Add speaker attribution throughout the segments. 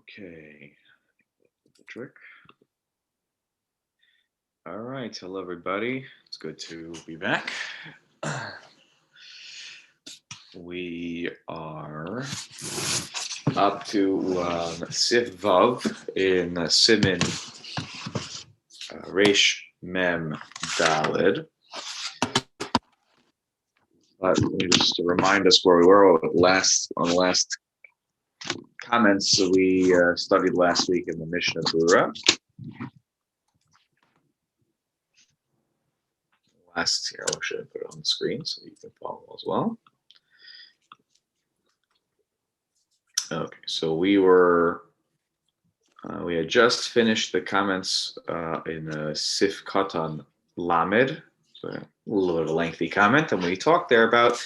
Speaker 1: Okay, the trick. All right, hello everybody. It's good to be back. We are up to Sif Vav in Simin Resh Mem Dalid. Let me just remind us where we were on the last comments we studied last week in the Mishnah Berurah. Last here, I should put it on the screen so you can follow as well. Okay, so we had just finished the comments in Sif Katan Lamed, so a little bit of a lengthy comment, and we talked there about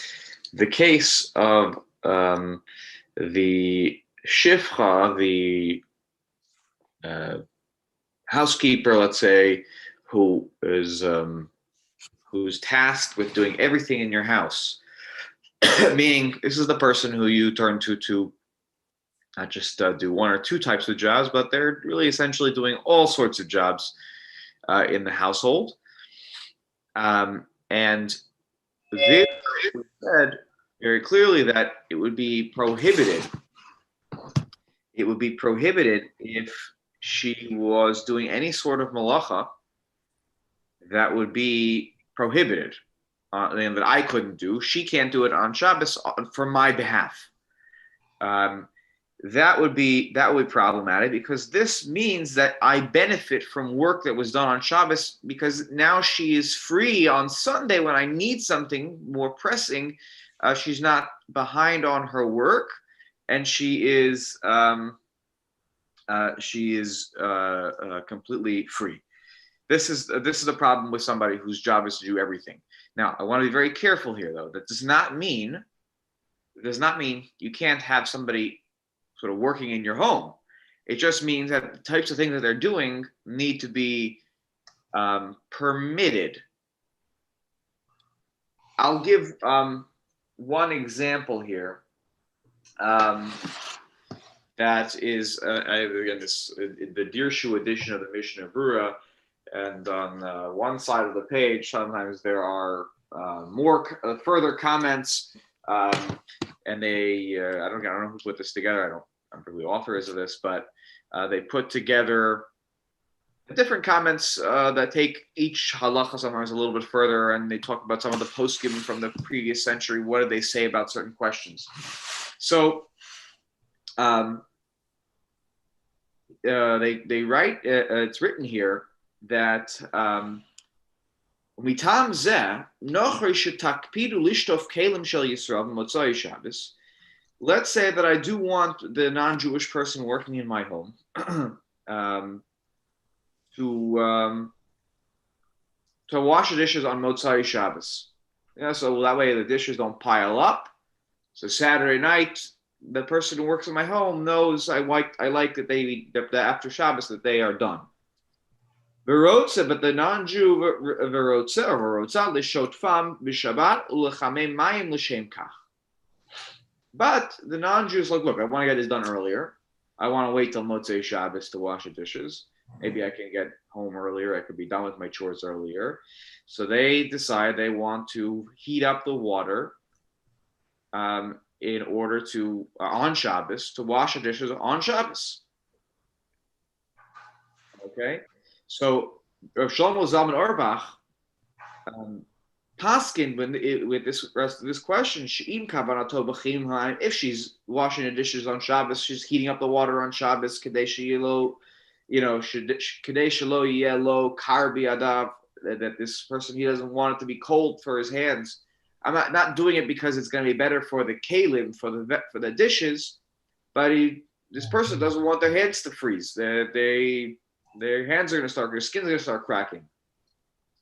Speaker 1: the case of the shifcha, the housekeeper, let's say, who's tasked with doing everything in your house, meaning this is the person who you turn to not just do one or two types of jobs, but they're really essentially doing all sorts of jobs in the household. And this said very clearly that it would be prohibited. It would be prohibited if she was doing any sort of malacha that would be prohibited, and that I couldn't do. She can't do it on Shabbos for my behalf. That would be problematic, because this means that I benefit from work that was done on Shabbos, because now she is free on Sunday when I need something more pressing. She's not behind on her work, and she is completely free. This is a problem with somebody whose job is to do everything. Now, I want to be very careful here, though. That does not mean you can't have somebody sort of working in your home. It just means that the types of things that they're doing need to be permitted. I'll give one example here. That is, again, the Dirshu edition of the Mishnah Berurah, and on one side of the page, sometimes there are more further comments, and they I don't know who put this together. I don't remember who the author is of this, but they put together different comments that take each halacha sometimes a little bit further, and they talk about some of the poskim from the previous century. What did they say about certain questions? So they write. It's written here that mitam zeh nochri shetakpidu lishtof kelim shel Yisrael v'motzai Shabbos. Let's say that I do want the non-Jewish person working in my home to wash the dishes on Motzai Shabbos. Yeah, so that way the dishes don't pile up. So Saturday night, the person who works in my home knows I like that after Shabbos that they are done. Verotza, but the non-Jew verotza lishot fam b'Shabbat ulechamei mayim l'shem kach. But the non-Jew is like, look, I want to get this done earlier. I want to wait till Motzei Shabbos to wash the dishes. Maybe I can get home earlier. I could be done with my chores earlier. So they decide they want to heat up the water in order to, on Shabbos, to wash the dishes on Shabbos. Okay? So Rav Shlomo Zalman Auerbach paskin with this rest of this question, if she's washing the dishes on Shabbos, she's heating up the water on Shabbos, kadei shelo yelo karbi adav, that this person, he doesn't want it to be cold for his hands. I'm not doing it because it's going to be better for the kalim, for the dishes, but this person doesn't want their hands to freeze. Their hands are going to start, their skin's going to start cracking.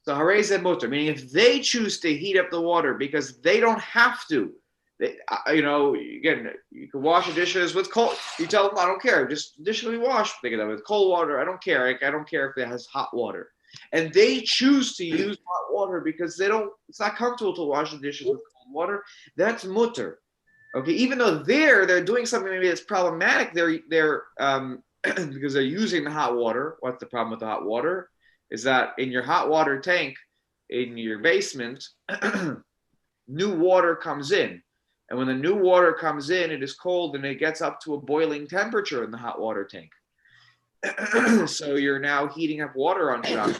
Speaker 1: So harei zeh mutar, meaning if they choose to heat up the water because they don't have to, again, you can wash the dishes with cold. You tell them, I don't care, just the dishes will be washed. They can have with cold water. I don't care. I don't care if it has hot water. And they choose to use hot water because it's not comfortable to wash the dishes with cold water. That's mutar. Okay, even though they're doing something maybe that's problematic, they're because they're using the hot water. What's the problem with the hot water? Is that in your hot water tank in your basement, new water comes in. And when the new water comes in, it is cold and it gets up to a boiling temperature in the hot water tank. So you're now heating up water on Shabbat,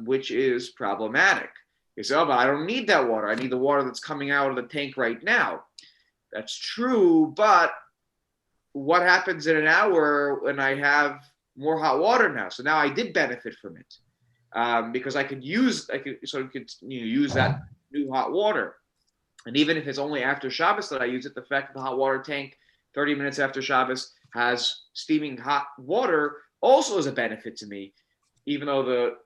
Speaker 1: which is problematic. You say, oh, but I don't need that water. I need the water that's coming out of the tank right now. That's true, but what happens in an hour when I have more hot water now? So now I did benefit from it because I could use that new hot water. And even if it's only after Shabbos that I use it, the fact that the hot water tank 30 minutes after Shabbos has steaming hot water also is a benefit to me. Even though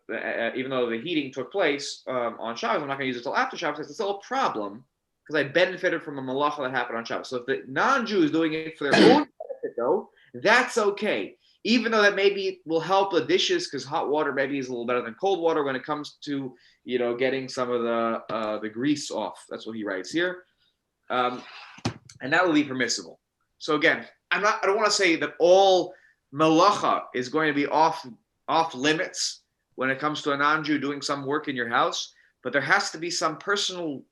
Speaker 1: the heating took place on Shabbos, I'm not going to use it until after Shabbos. It's still a problem because I benefited from a malacha that happened on Shabbos. So if the non-Jew is doing it for their own benefit, though, that's okay. Even though that maybe will help the dishes because hot water maybe is a little better than cold water when it comes to getting some of the grease off. That's what he writes here, and that will be permissible. So again, I don't want to say that all malacha is going to be off limits when it comes to a non-Jew doing some work in your house, but there has to be some personal.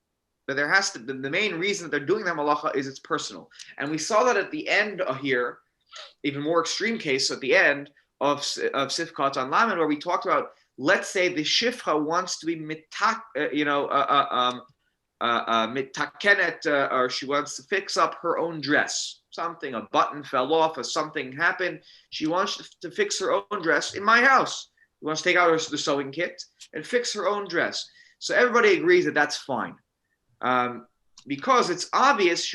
Speaker 1: But the main reason that they're doing that malacha is it's personal, and we saw that at the end here. Even more extreme case at the end of Sifkat on Lamed, where we talked about, let's say the Shifcha wants to be mitakenet, or she wants to fix up her own dress. Something, a button fell off, or something happened. She wants to fix her own dress in my house. She wants to take out the sewing kit and fix her own dress. So everybody agrees that that's fine. Because it's obvious,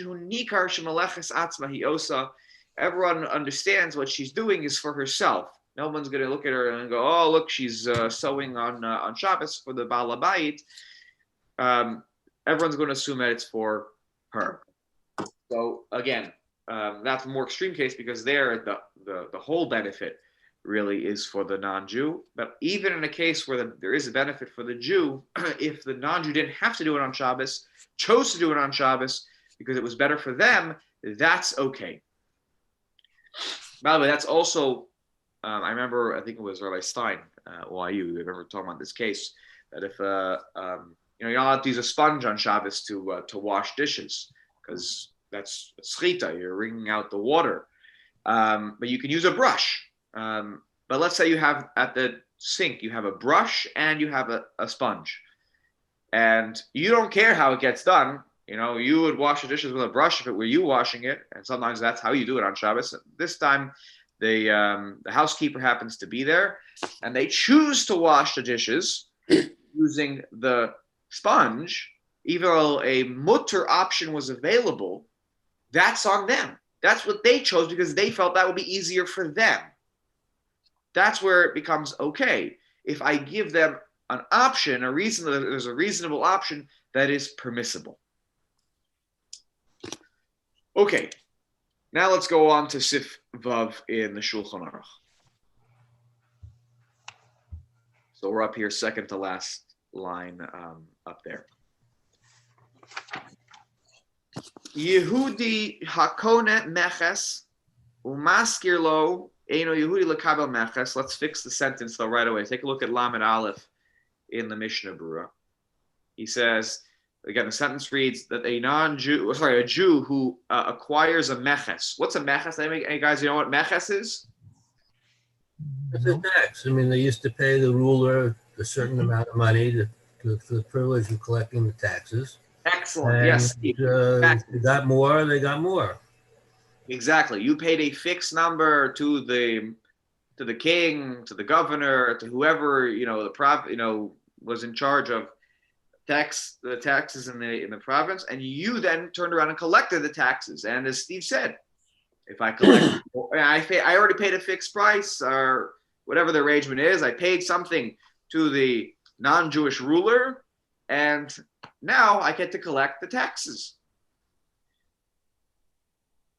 Speaker 1: everyone understands what she's doing is for herself. No one's going to look at her and go, "Oh, look, she's sewing on Shabbos for the Baal Habayit." Everyone's going to assume that it's for her. So again, that's a more extreme case because there the whole benefit really is for the non-Jew. But even in a case where there is a benefit for the Jew, if the non-Jew didn't have to do it on Shabbos, chose to do it on Shabbos because it was better for them, that's okay. By the way, that's also, I remember, I think it was Rabbi Stein, YU, I remember talking about this case, that if, you're not allowed to use a sponge on Shabbos to wash dishes, because that's schita, you're wringing out the water. But you can use a brush. But let's say you have, at the sink, you have a brush and you have a sponge. And you don't care how it gets done. You would wash the dishes with a brush if it were you washing it, and sometimes that's how you do it on Shabbos. This time, the housekeeper happens to be there, and they choose to wash the dishes using the sponge, even though a mutter option was available. That's on them. That's what they chose because they felt that would be easier for them. That's where it becomes okay. If I give them an option, there's a reasonable option that is permissible. Okay, now let's go on to Sif Vav in the Shulchan Aruch. So we're up here, second to last line up there. Yehudi hakone meches umaskir lo eino Yehudi lekabel meches. Let's fix the sentence though right away. Take a look at Lamed Aleph in the Mishnah Berurah. He says, again, the sentence reads that a Jew who acquires a meches. What's a meches? Any guys, you know what meches is?
Speaker 2: It's a tax. I mean, they used to pay the ruler a certain amount of money for the privilege of collecting the taxes.
Speaker 1: Excellent.
Speaker 2: And,
Speaker 1: yes.
Speaker 2: They got more, they got more.
Speaker 1: Exactly. You paid a fixed number to the king, to the governor, to whoever was in charge of the taxes in the province, and you then turned around and collected the taxes. And as Steve said, if I collect, I already paid a fixed price or whatever the arrangement is. I paid something to the non-Jewish ruler, and now I get to collect the taxes.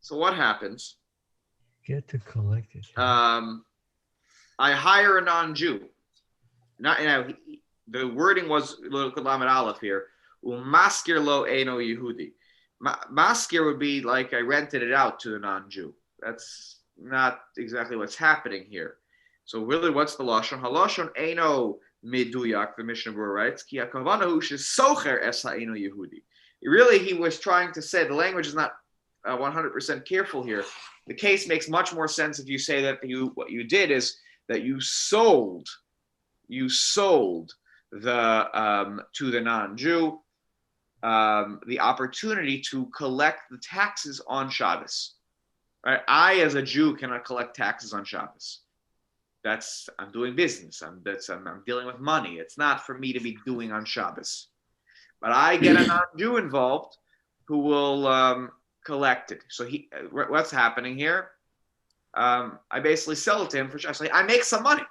Speaker 1: So what happens?
Speaker 3: Get to collect it.
Speaker 1: I hire a non-Jew. The wording was look at Lamed Aleph here. Umaskir lo eno Yehudi. maskir would be like I rented it out to a non-Jew. That's not exactly what's happening here. So really, what's the lashon? Halashon eino miduyak. The Mishnah Berurah writes, ki hakavanahu shesocher es ha'eino Yehudi. Really, he was trying to say the language is not 100% careful here. The case makes much more sense if you say that what you did is that you sold the to the non-Jew the opportunity to collect the taxes on Shabbos. Right? I, as a Jew, cannot collect taxes on Shabbos. I'm doing business. I'm dealing with money. It's not for me to be doing on Shabbos. But I get a non-Jew involved who will collect it. So what's happening here? I basically sell it to him for Shabbos. I make some money,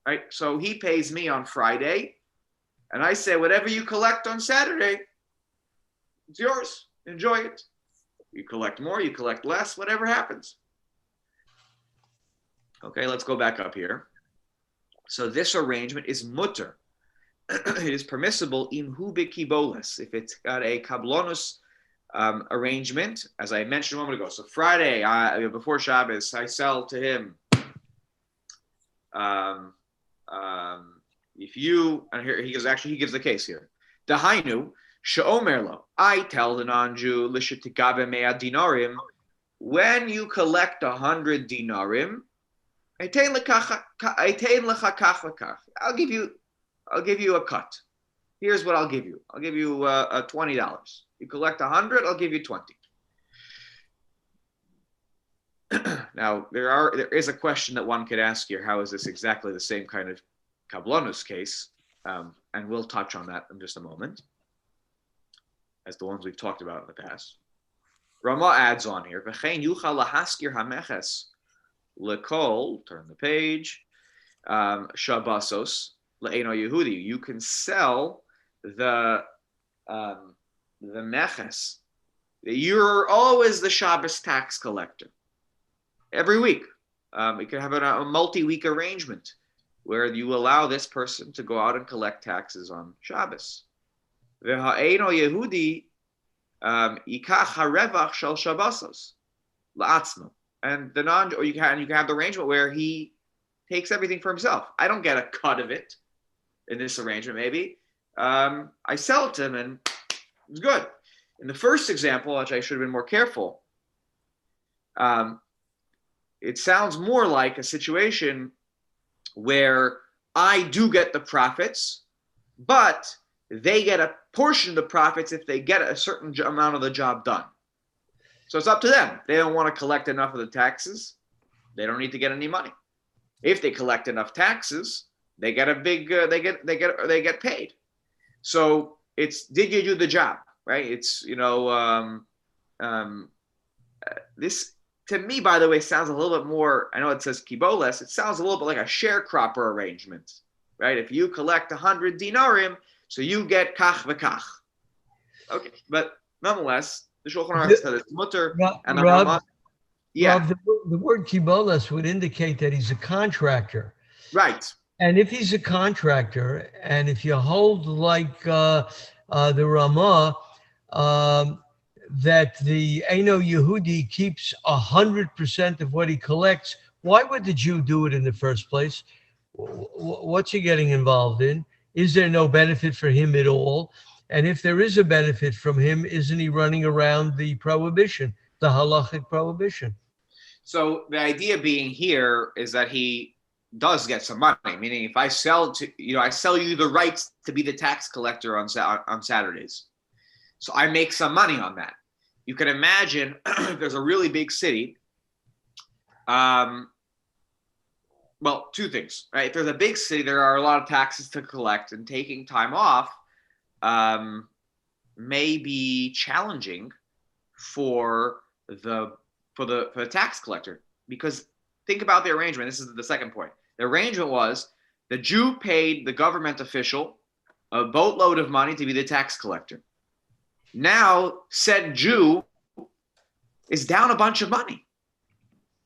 Speaker 1: right? So he pays me on Friday, and I say, whatever you collect on Saturday, it's yours. Enjoy it. You collect more, you collect less, whatever happens. Okay, let's go back up here. So this arrangement is mutter. It is permissible in hu bikiboles, if it's got a kablonus arrangement, as I mentioned a moment ago. So Friday, before Shabbos, I sell to him. If you, and here he gives the case here. Dahainu she'omerlo. I tell the non-Jew lishetikabe mea dinarim. When you collect 100 dinarim, I'll give you a cut. Here's what I'll give you. I'll give you $20. You collect 100, I'll give you 20. Now, there is a question that one could ask here. How is this exactly the same kind of kablonus case? And we'll touch on that in just a moment, as the ones we've talked about in the past. Rama adds on here, V'chein yuchal lahaskir hameches lekol, turn the page, shabasos le'eno Yehudi. You can sell the meches. You're always the Shabbos tax collector. Every week. You can have a multi-week arrangement where you allow this person to go out and collect taxes on Shabbos. V'ha'eno Yehudi yikach harevach shel Shabbosos la'atzmo. And or you can have the arrangement where he takes everything for himself. I don't get a cut of it in this arrangement. Maybe I sell it to him, and it's good. In the first example, which I should have been more careful, it sounds more like a situation where I do get the profits, but they get a portion of the profits if they get a certain amount of the job done. So it's up to them. They don't want to collect enough of the taxes. They don't need to get any money. If they collect enough taxes, they get a big. They get paid. So it's, did you do the job, right? It's this, to me, by the way, sounds a little bit more. I know it says kiboles. It sounds a little bit like a sharecropper arrangement, right? If you collect 100 dinarim, so you get kach v'kach. Okay, but nonetheless, the Shulchan Aruch said it's mutter, and the Rama. Yeah,
Speaker 3: Rob, the word kiboles would indicate that he's a contractor.
Speaker 1: Right.
Speaker 3: And if he's a contractor, and if you hold like the Ramah, that the Eino Yehudi keeps 100% of what he collects, why would the Jew do it in the first place? What's he getting involved in? Is there no benefit for him at all? And if there is a benefit from him, isn't he running around the prohibition, the halachic prohibition?
Speaker 1: So the idea being here is that he does get some money, meaning if I sell I sell you the rights to be the tax collector on Saturdays. So I make some money on that. You can imagine if there's a really big city. Well, two things, right? If there's a big city, there are a lot of taxes to collect, and taking time off may be challenging for the tax collector, because think about the arrangement. This is the second point. The arrangement was the Jew paid the government official a boatload of money to be the tax collector. Now said Jew is down a bunch of money,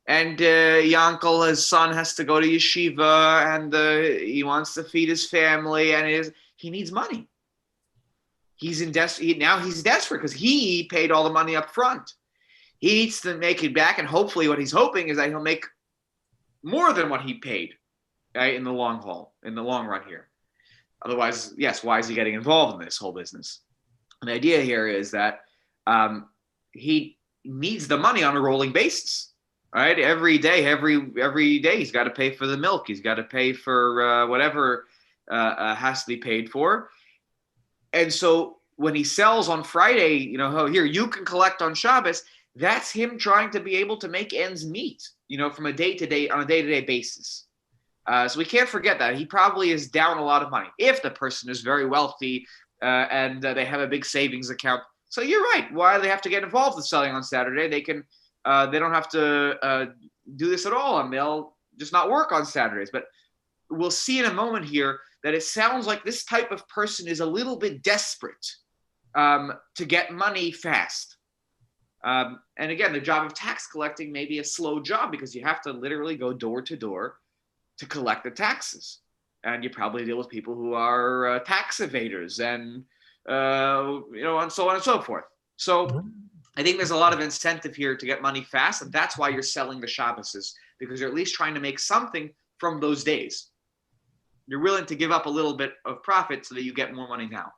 Speaker 1: and Yankel, his son, has to go to yeshiva, and he wants to feed his family, and he needs money. now he's desperate because he paid all the money up front. He needs to make it back, and hopefully what he's hoping is that he'll make more than what he paid, right, in the long haul, in the long run here. Otherwise, yes, why is he getting involved in this whole business? And the idea here is that he needs the money on a rolling basis, right? Every day he's got to pay for the milk. He's got to pay for whatever has to be paid for. And so when he sells on Friday, here, you can collect on Shabbos, that's him trying to be able to make ends meet, from a day-to-day basis. So we can't forget that. He probably is down a lot of money. If the person is very wealthy and they have a big savings account. So you're right. Why do they have to get involved in selling on Saturday? They don't have to do this at all, and they'll just not work on Saturdays. But we'll see in a moment here that it sounds like this type of person is a little bit desperate to get money fast. And again, the job of tax collecting may be a slow job because you have to literally go door to door to collect the taxes. And you probably deal with people who are tax evaders and, and so on and so forth. So I think there's a lot of incentive here to get money fast. And that's why you're selling the Shabbos, because you're at least trying to make something from those days. You're willing to give up a little bit of profit so that you get more money now.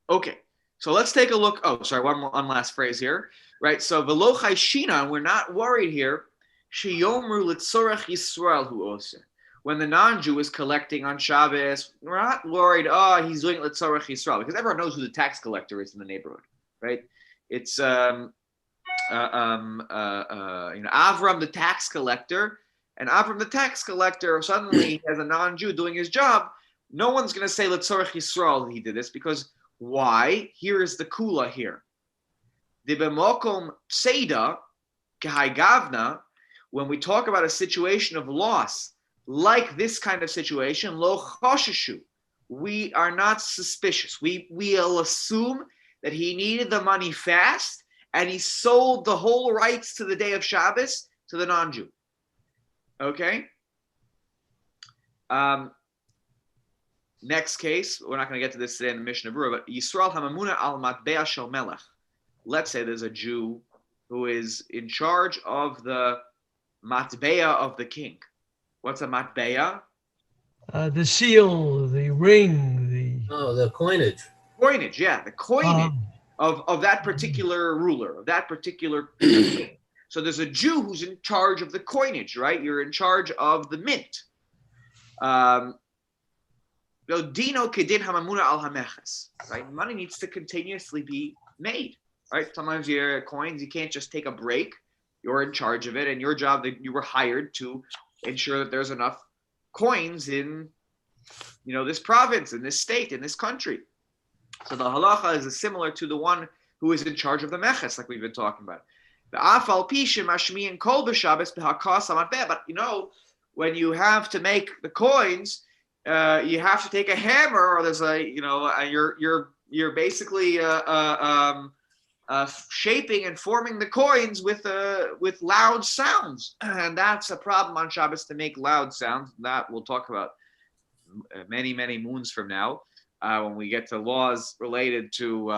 Speaker 1: Okay, so let's take a look. Oh, sorry, one last phrase here, right? So v'lo chayshina, we're not worried here. Sheyomru litzorach Yisrael hu oser. When the non-Jew is collecting on Shabbos, we're not worried. Oh, he's doing litzorach Yisrael, because everyone knows who the tax collector is in the neighborhood, right? It's Avram, the tax collector. And Avram, the tax collector, suddenly has a non-Jew doing his job. No one's going to say L'tzorech Yisrael he did this, because why? Here is the kula here. The b'mokom pseida k'hai gavna, when we talk about a situation of loss, like this kind of situation, lo choshishu, we are not suspicious. We'll assume that he needed the money fast, and he sold the whole rights to the day of Shabbos to the non-Jew. Okay. Next case, we're not going to get to this today in the Mishnah Berurah, but Yisrael Hamamuna al Matbea Shel Melech. Let's say there's a Jew who is in charge of the Matbea of the king. What's a Matbea?
Speaker 3: The seal, the ring,
Speaker 2: the coinage.
Speaker 1: Coinage, yeah, the coinage of that particular ruler, of that particular king. So there's a Jew who's in charge of the coinage, right? You're in charge of the mint. Dino kedin hamamuna al hameches, right? Money needs to continuously be made, right? Sometimes your coins, you can't just take a break. You're in charge of it, and your job, that you were hired to ensure that there's enough coins in, this province, in this state, in this country. So the halacha is similar to the one who is in charge of the meches, like we've been talking about. But when you have to make the coins, you have to take a hammer, or there's you're basically shaping and forming the coins with loud sounds, and that's a problem on Shabbos, to make loud sounds. That we'll talk about many moons from now when we get to laws related to.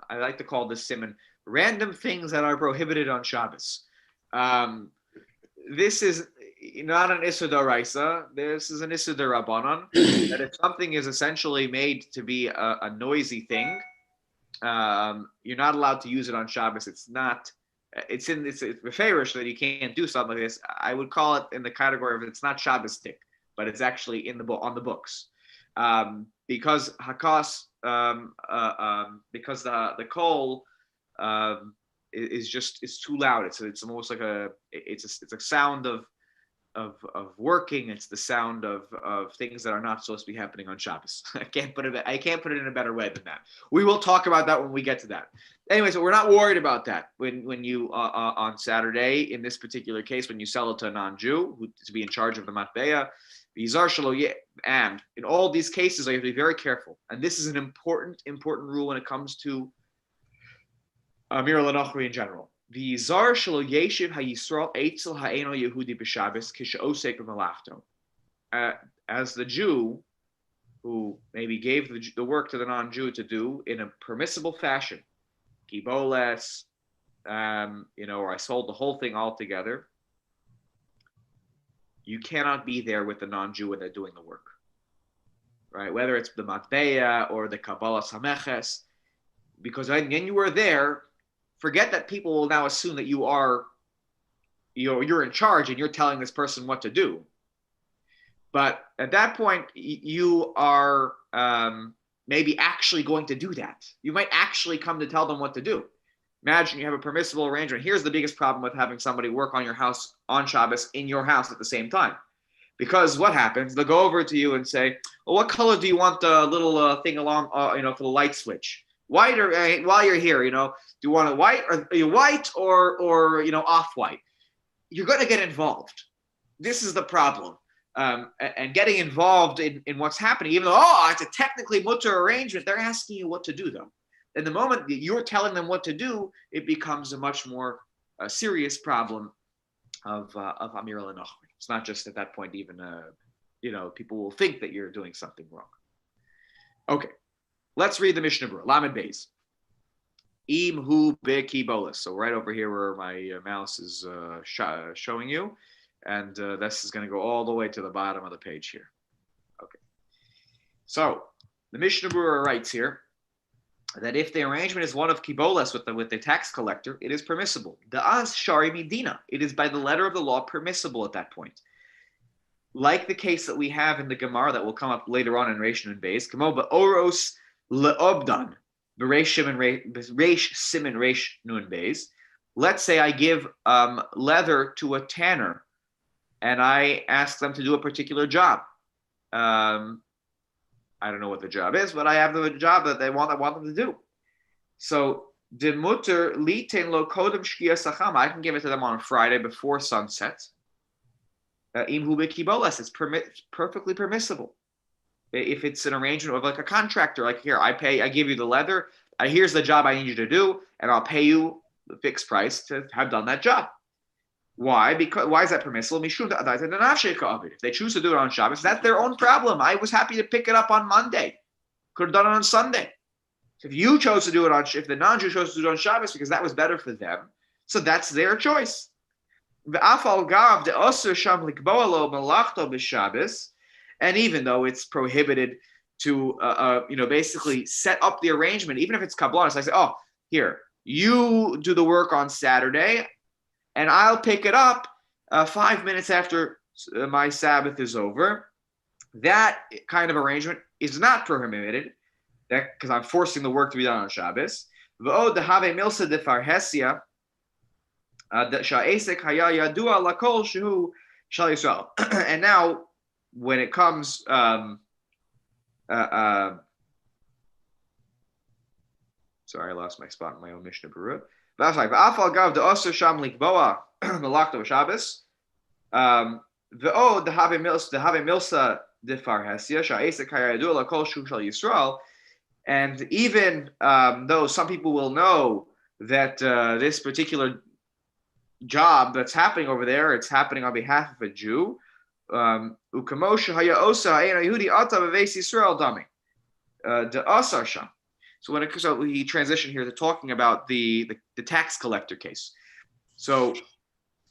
Speaker 1: I like to call this siman random things that are prohibited on Shabbos. This is not an Issur D'Oraisa. This is an Issur D'Rabbanan. That if something is essentially made to be a noisy thing, you're not allowed to use it on Shabbos. It's beferish that you can't do something like this. I would call it in the category of it's not Shabbostic, but it's actually on the books, because hakas. Because the coal is too loud. It's almost like it's a sound of working. It's the sound of things that are not supposed to be happening on Shabbos. I can't put it in a better way than that. We will talk about that when we get to that. Anyway, so we're not worried about that when you on Saturday, in this particular case, when you sell it to a non-Jew who to be in charge of the matbeya. And in all these cases, I have to be very careful. And this is an important rule when it comes to Mir L'Nochri in general. The as the Jew who maybe gave the work to the non-Jew to do in a permissible fashion, kiboles, or I sold the whole thing altogether. You cannot be there with the non-Jew when they're doing the work, right? Whether it's the matbeya or the kabbalah sameches, because when you are there, forget that people will now assume that you're in charge and you're telling this person what to do. But at that point, you are maybe actually going to do that. You might actually come to tell them what to do. Imagine you have a permissible arrangement. Here's the biggest problem with having somebody work on your house on Shabbos in your house at the same time. Because what happens? They'll go over to you and say, well, what color do you want the little thing along, for the light switch? White or while you're here, do you want it white or are you white or off-white? You're going to get involved. This is the problem. And getting involved in what's happening, even though, it's a technically mutter arrangement, they're asking you what to do, though. And the moment that you're telling them what to do, it becomes a much more serious problem of Amir al-Nachmi. It's not just at that point even, people will think that you're doing something wrong. Okay, let's read the Mishnah Berurah. Lamed Beis. Im hu bekibolis. So right over here where my mouse is showing you. And this is going to go all the way to the bottom of the page here. Okay. So the Mishnah Berurah writes here that if the arrangement is one of kiboles with the tax collector, it is permissible. Da'az shari midina. It is by the letter of the law permissible at that point. Like the case that we have in the Gemara that will come up later on in Reish Nun Beis, kamo ba'oros le'obdan, b'reish siman Reish Nun Beis. Let's say I give leather to a tanner, and I ask them to do a particular job. I don't know what the job is, but I have the job that I want them to do. So the mutter liten lo kodem shkia sacham. I can give it to them on Friday before sunset. Imhu bekiboles. It's perfectly permissible. If it's an arrangement of like a contractor, like here, I give you the leather. Here's the job I need you to do, and I'll pay you the fixed price to have done that job. Why? Why is that permissible? If they choose to do it on Shabbos, that's their own problem. I was happy to pick it up on Monday. Could have done it on Sunday. So if you chose to do it if the non-Jew chose to do it on Shabbos because that was better for them, so that's their choice. And even though it's prohibited to, basically set up the arrangement, even if it's kabbalah, so I say, oh, here, you do the work on Saturday, and I'll pick it up 5 minutes after my Sabbath is over. That kind of arrangement is not prohibited, because I'm forcing the work to be done on Shabbos. And now, when it comes, sorry, I lost my spot in my own Mishnah Berurah. That's like Afal Gav the Osir Sham Likboa Malachto Shabbos. The Have Milsa Difar Hesia Sha'esa Kayadu La Kol Shu Shal Yisrael. And even though some people will know that this particular job that's happening over there, it's happening on behalf of a Jew. Ukamosha Haya Osa Aina Yehudi Ata Beves Yisrael Dami. The Asar Sham. So he transitioned here to talking about the tax collector case. So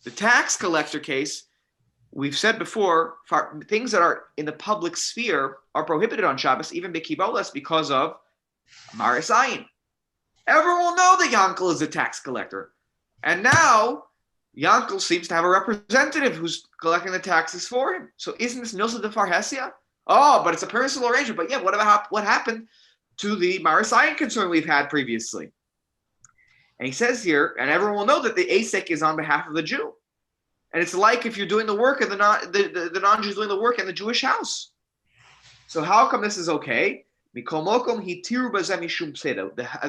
Speaker 1: the tax collector case, we've said before, things that are in the public sphere are prohibited on Shabbos, even bekiboles, because of Maris Ayin. Everyone will know that Yankel is a tax collector. And now Yankel seems to have a representative who's collecting the taxes for him. So isn't this Milsa de Farhesia? Oh, but it's a personal arrangement. But yeah, what happened to the Maris Ayin concern we've had previously? And he says here, and everyone will know that the Asek is on behalf of the Jew. And it's like if you're doing the work and the non-Jews doing the work in the Jewish house. So how come this is okay? As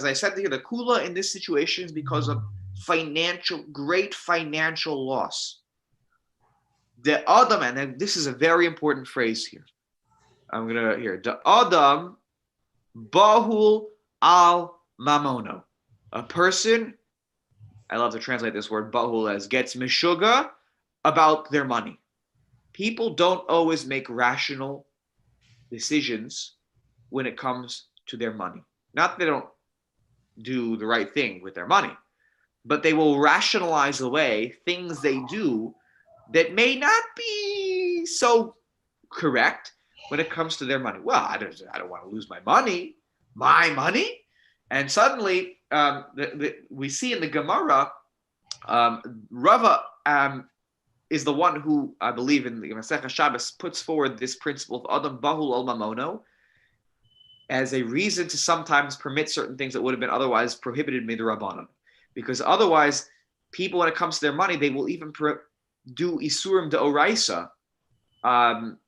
Speaker 1: I said here, the kula in this situation is because of great financial loss. The Adam, and this is a very important phrase here. The Adam bahul al mamono. A person, I love to translate this word bahul as gets mishuga about their money. people don't always make rational decisions when it comes to their money. Not that they don't do the right thing with their money, but they will rationalize away things they do that may not be so correct when it comes to their money. Well, I don't want to lose my money. And suddenly, we see in the Gemara, Rava is the one who, I believe, in the Masechah Shabbos puts forward this principle of Adam Bahul Al Mamono as a reason to sometimes permit certain things that would have been otherwise prohibited midrabanan. Because otherwise, people, when it comes to their money, they will even do isurim de oraisa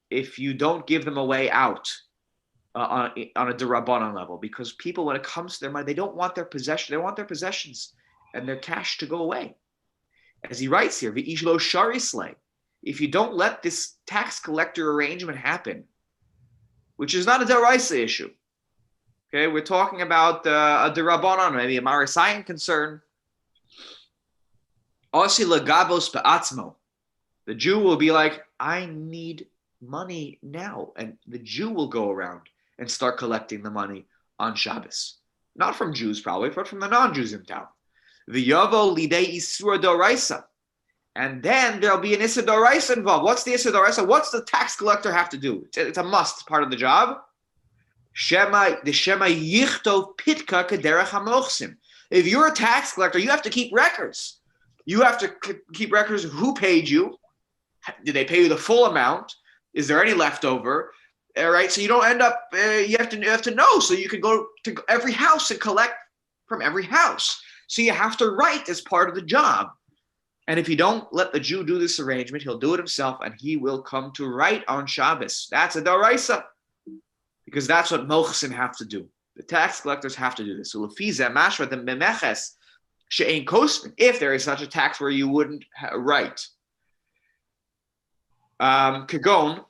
Speaker 1: if you don't give them a way out on a derabanan level. Because people, when it comes to their money, they don't want their possession. They want their possessions and their cash to go away. As he writes here, v'ishlo sharisle, if you don't let this tax collector arrangement happen, which is not a deraisa issue. Okay, we're talking about a derabanan, maybe a marisayan concern. Osi legavos be'atzmo. The Jew will be like, I need money now. And the Jew will go around and start collecting the money on Shabbos. Not from Jews probably, but from the non-Jews in town. The Yavo lidei isura doraisa. And then there'll be an issa doraisa involved. What's the issa doraisa? What's the tax collector have to do? It's a must, part of the job. Shema yichtov pitka kederech hamochsim. If you're a tax collector, you have to keep records. You have to keep records of who paid you. Did they pay you the full amount? Is there any leftover? All right, so you don't end up. You have to know, so you can go to every house and collect from every house. So you have to write as part of the job. And if you don't let the Jew do this arrangement, he'll do it himself, and he will come to write on Shabbos. That's a daraisa, because that's what mochsim have to do. The tax collectors have to do this. So lefiza mashra the memeches she'ein kosmin, if there is such a tax where you wouldn't write. Kagon,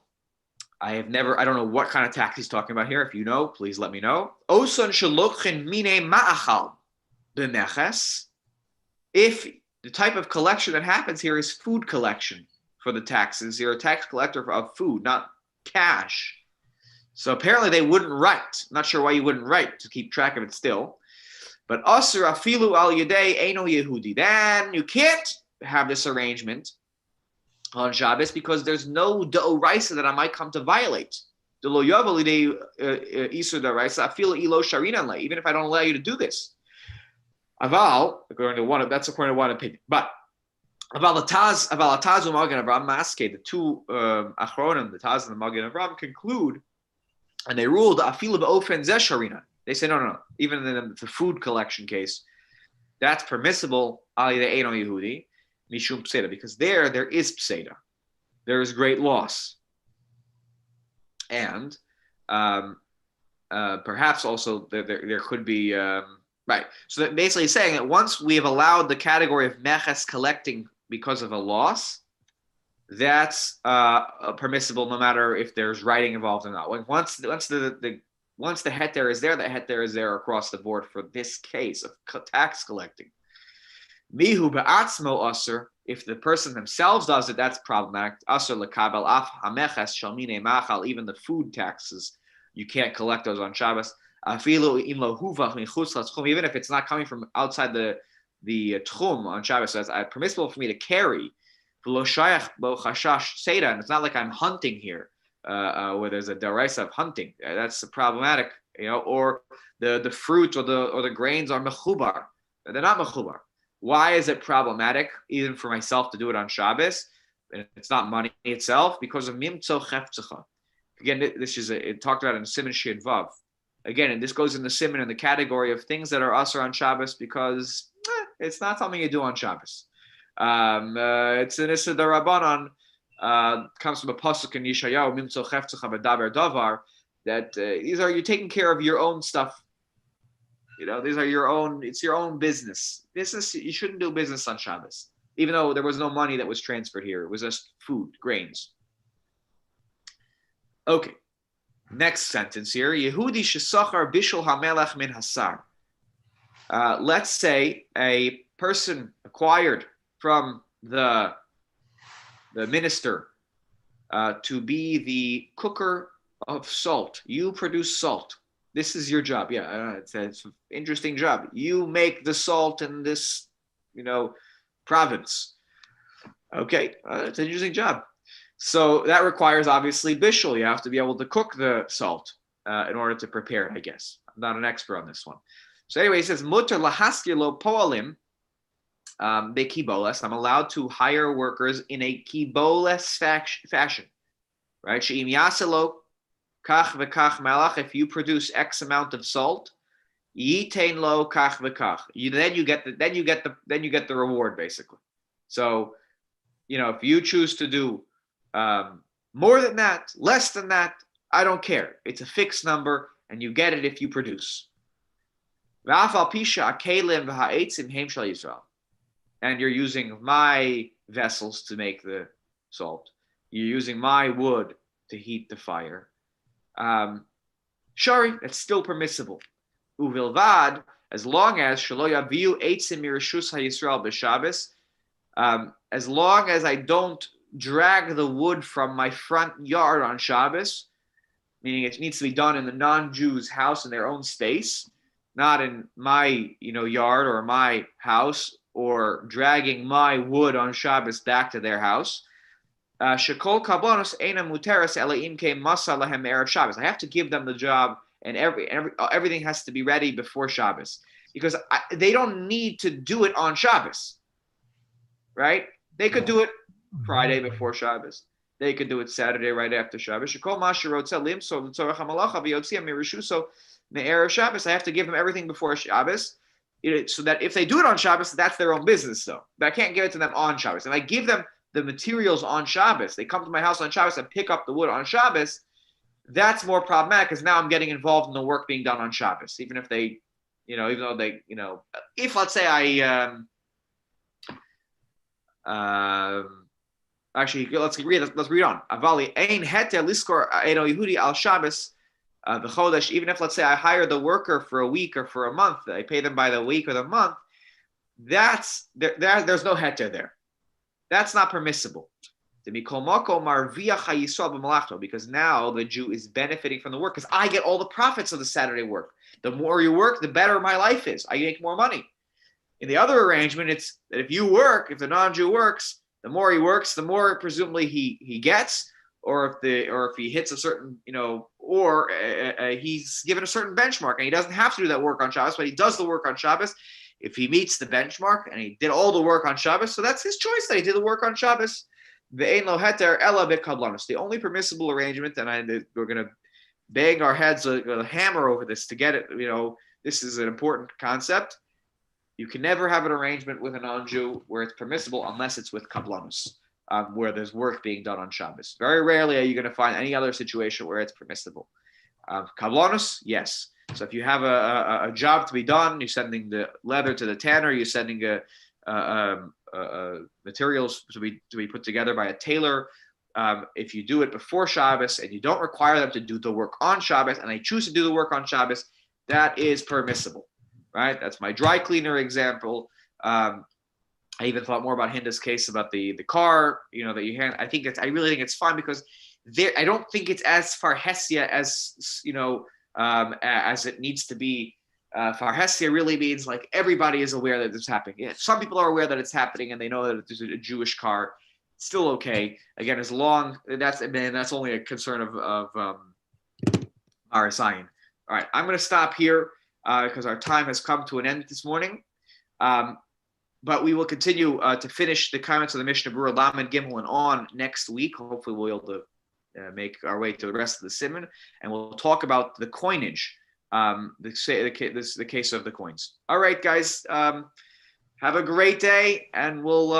Speaker 1: I don't know what kind of tax he's talking about here. If you know, please let me know. Oson shalokhin mine ma'achal b'meches. If the type of collection that happens here is food collection for the taxes, you're a tax collector of food, not cash. So apparently they wouldn't write. I'm not sure why you wouldn't write, to keep track of it still. But asur afilu al yedei eino Yehudi. Then you can't have this arrangement on Shabbos because there's no deoraisa that I might come to violate. Even if I don't allow you to do this. Aval, according to one opinion. But Aval Taz U'Magen Avram Maske, the two Achronim, the Taz and the Magen Avram, conclude, and they ruled Afilu B'Ofen Zeh Sharina. They say no. Even in the food collection case, that's permissible. Ali the Eino Yehudi Mishum Pseda, because there is Pseda, there is great loss, and perhaps also there could be. Right. So that basically saying that once we have allowed the category of meches collecting because of a loss, that's permissible no matter if there's writing involved or not. Once the heter is there, the heter is there across the board for this case of tax collecting. Mihu be'atzmo asur, if the person themselves does it, that's problematic. Asur lekabel af hameches shalmine machal, even the food taxes, you can't collect those on Shabbos. Even if it's not coming from outside the tchum on Shabbos, so it's permissible for me to carry. And it's not like I'm hunting here, where there's a deraisa of hunting. That's problematic, or the fruit or the grains are mechubar. They're not mechubar. Why is it problematic, even for myself, to do it on Shabbos? And it's not money itself, because of mimtzo cheftzecha. Again, this is it talked about in Siman Shir Vav. Again, and this goes in the Siman in the category of things that are asur on Shabbos because it's not something you do on Shabbos. It's an issa darabanan. Comes from a pasuk in Yeshayahu, mimtzo cheftzecha v'daber davar. That you're taking care of your own stuff. These are your own. It's your own business. Business. You shouldn't do business on Shabbos, even though there was no money that was transferred here. It was just food, grains. Okay. Next sentence here. Yehudi shesachar bishul hamelech min hasar. Let's say a person acquired from the minister to be the cooker of salt. You produce salt. This is your job. Yeah, it's an interesting job. You make the salt in this, province. Okay, it's an interesting job. So that requires obviously bishul. You have to be able to cook the salt in order to prepare it, I guess. I'm not an expert on this one. So anyway, he says, mutter lahaskilo poalim bekiboles. I'm allowed to hire workers in a kiboles fashion, right? She'im yaselo kach v'kach malach. If you produce X amount of salt, yitain lo kach v'kach. Then you get the reward basically. So, if you choose to do more than that, less than that, I don't care. It's a fixed number, and you get it if you produce. And you're using my vessels to make the salt. You're using my wood to heat the fire. Shari, that's still permissible. Uvilvad, as long as shelo yaviu eitzim mirishus hayisrael b'Shabbos, as long as I don't drag the wood from my front yard on Shabbos, meaning it needs to be done in the non-Jew's house in their own space, not in my yard or my house, or dragging my wood on Shabbos back to their house. Shekol kablanos eina muteres elaim ke masa lahem erev Shabbos. I have to give them the job, and everything has to be ready before Shabbos, because they don't need to do it on Shabbos, right? They could do it Friday before Shabbos. They could do it Saturday right after Shabbos. Shekol masherotza limso l'tzorach hamalacha v'yotzia mirushuso me'erev Shabbos. I have to give them everything before Shabbos, so that if they do it on Shabbos, that's their own business, though. But I can't give it to them on Shabbos. If I give them the materials on Shabbos, they come to my house on Shabbos and pick up the wood on Shabbos, that's more problematic, because now I'm getting involved in the work being done on Shabbos, even if they, even though they, if let's say actually, let's read on. Avali ein heter liskor eno Yehudi al Shabbos v'chodesh. Even if, let's say, I hire the worker for a week or for a month, I pay them by the week or the month. There's no heter there. That's not permissible. Because now the Jew is benefiting from the work, because I get all the profits of the Saturday work. The more you work, the better my life is. I make more money. In the other arrangement, it's that if the non-Jew works, the more he works, the more presumably he gets, or if he hits a certain, he's given a certain benchmark, and he doesn't have to do that work on Shabbos, but he does the work on Shabbos. If he meets the benchmark and he did all the work on Shabbos, so that's his choice that he did the work on Shabbos. The only permissible arrangement, and we're going to bang our heads with a hammer over this to get it. This is an important concept. You can never have an arrangement with a non-Jew where it's permissible unless it's with kablanus, where there's work being done on Shabbos. Very rarely are you going to find any other situation where it's permissible. Kablanus, yes. So if you have a job to be done, you're sending the leather to the tanner, you're sending materials to be put together by a tailor. If you do it before Shabbos and you don't require them to do the work on Shabbos, and they choose to do the work on Shabbos, that is permissible, right? That's my dry cleaner example. I even thought more about Hinda's case about the car, that you hand. I really think it's fine, because I don't think it's as farhesia as it needs to be. Farhesia really means like everybody is aware that it's happening. Yeah, some people are aware that it's happening and they know that there's a Jewish car. It's still okay. Again, as long that's only a concern of Arasayan. All right, I'm going to stop here because our time has come to an end this morning. But we will continue to finish the comments of the Mishnah Berurah Lamed Gimel and on next week. Hopefully, we'll be able to make our way to the rest of the Siman, and we'll talk about the coinage. The case of the coins. All right, guys. Have a great day, and we'll